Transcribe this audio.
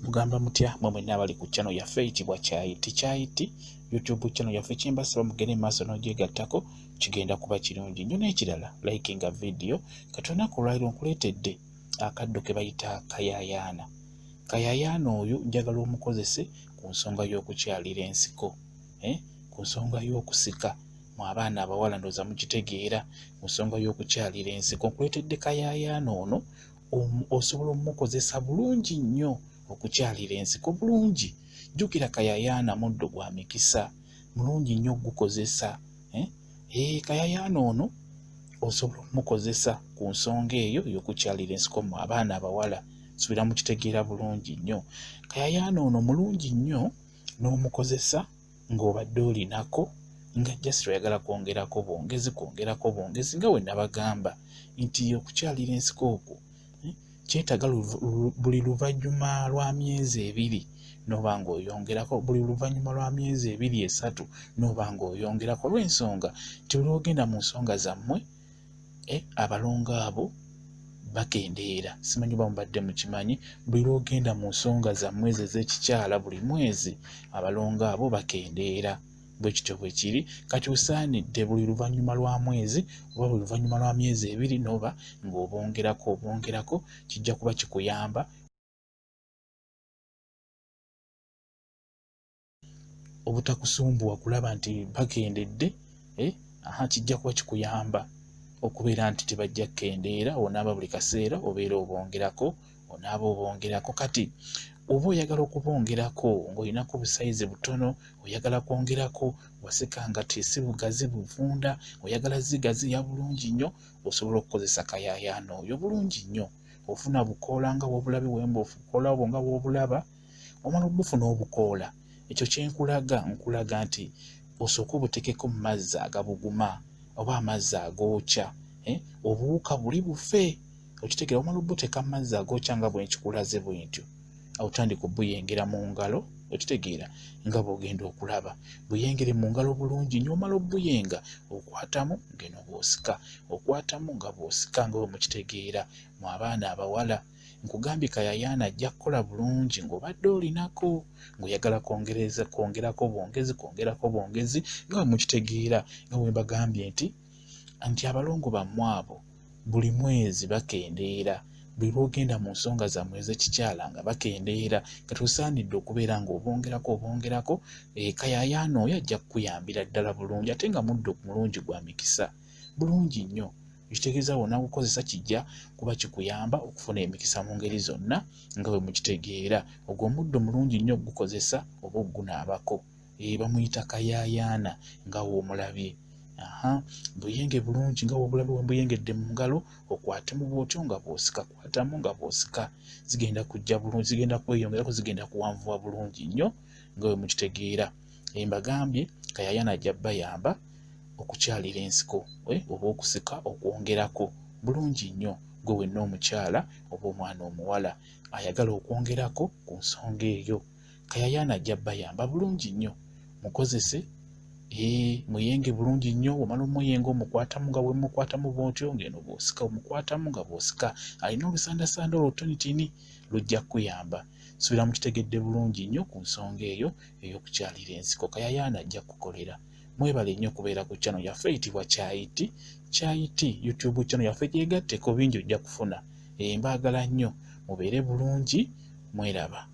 Mugamba mutya mwe mwenna abali ku channel yaffe eyitibwa Kyayiti YouTube channel yaffe kyembasaba mugende maaso n'ogyegattako kigenda kuba kirungi nnyo. N'ekirala likinga video katunaku olwaliro nkuleetedde akaddo ke bayita kayayaana. Kayayaana oyo njagala omukozese ku nsonga y'okukyalira ensiko, ku nsonga y'okusika mu abaana abawala ndooza mukitegeera, ku nsonga y'okukyalira ensiko nkuleetedde kayayaana ono osobola omukozesa bulungi nnyo okukyalira ensiko bulungi. Jjukira kayayaana muddo gwa mikisa, mulungi nnyo gukozesa. Kayayaana ono osobola omukozesa ku nsonga eyo y'okukyalira ensiko mu abaana abawala, subira mukitegeera bulungi nnyo. Kayayaana ono mulungi nnyo n'omukozesa ng'obadde olinako nga just oyagala kwongerako bwongezi nga we nabagamba nti okukyalira ensiko okwo kyetaaga buli luvannyuma lwa myezi 2 n'oba ng'oyongerako, buli luvannyuma lwa myezi 2-3 n'oba ng'oyongerako, olw'ensonga nti olwogenda mu nsonga zammwe abalongo abo bakendeera. Simanyi oba mubadde mukimanyi, buli lwogenda mu nsonga zammwe ezo ez'ekikyala buli mwezi abalongo abo bakendeera. Bwe kityo bwe kiri, kati osaanidde buli luvannyuma lwa mwezi oba buli luvannyuma lwa myezi 2 n'oba ng'obongerako, kijja kuba kikuyamba obutakusumbuwa kulaba nti bakendedde. Kijja kuba kikuyamba okubeera nti tebajja kukendeera, onaaba buli kaseera obeera obongerako. Kati oba oyagala okubongerako ng'olinako obusayizi butono, oyagala kwongerako waseka nga si bugazi buvunda, oyagala zigaziya bulungi nnyo, osobola okukozesa kayayaana oyo bulungi nnyo. Ofuna bukoola nga w'obulabe wemboofu, bukoola bwo nga w'obulaba, omala obufuna obukoola. Ekyo nkulaga nti osooke obutekeko mu mazzi agabuguma oba amazzi agookya, obuwuka buli bufe. Okitegeera, omala obuteeka mu mazzi agookya nga bwe nkikulaze bwe ntyo, otandika obuyengera mu ngalo. Okitegeera nga bw'ogenda okulaba, buyengere mu ngalo bulungi nnyo, omala obuyenga okwatamu ngeno bw'osika, okwatamu nga bw'osika nga bwe mukitegeera mu abaana abawala. Nkugambye kayayaana ajja kukola bulungi ng'obadde olinako, ng'oyagala kwongerako bwongezi nga bwe mukitegeera, nga bwe mbagambye nti abalongo bammwe abo buli mwezi bakendeera. Buli lwogenda mu nsonga zammwe ez'ekikyala nga bakendeera, kati osaanidde okubeera ng'obongerako. Kayayaana oyo ajja kukuyambira ddala bulungi, ate nga muddo mulungi gwa mikisa bulungi nnyo. Ekitegeeza wonna gukozesa kijja kuba kikuyamba okufuna emikisa mu ngeri zonna nga bwe mukitegeera. Ogwo omuddo mulungi nnyo gukozesa oba ogunaabako, bamuyita kayayaana nga w'omulabye. Buyenge bulungi nga w'obulabe wembuyengedde mu ngalo, okwatemu bw'otyo nga bw'osika, kwatamu nga bw'osika, zigenda kujja bulungi, zigenda kweyongerako, zigenda kuwanvuwa bulungi nnyo nga bwe mukitegeera. Mbagambye kayayaana ajja bayamba okukyalira ensiko oba okusika, okwongerako bulungi nnyo. Gwe wenna omukyala oba omwana omuwala ayagala okwongerako ku nsonga eyo, kayayaana ajja bayamba bulungi nnyo. Mukozese, muyenge bulungi nnyo. Omala omuyenga omukwatamu nga bwe mukwatamu bw'otyo ngeno bw'osika, omukwatamu nga bw'osika. Alina olusandasanda olutonitini lujja kuyamba. Subira mukitegedde bulungi nnyo ku nsonga eyo ey'okukyalira ensiko. Kayayaana ajja kukolera. Mwebale nnyo kubeera ku channel yaffe eyitibwa Kyayiti YouTube channel yaffe, gyegatteko bingi ojja kufuna. Mbaagala nnyo mubeere bulungi, mweraba.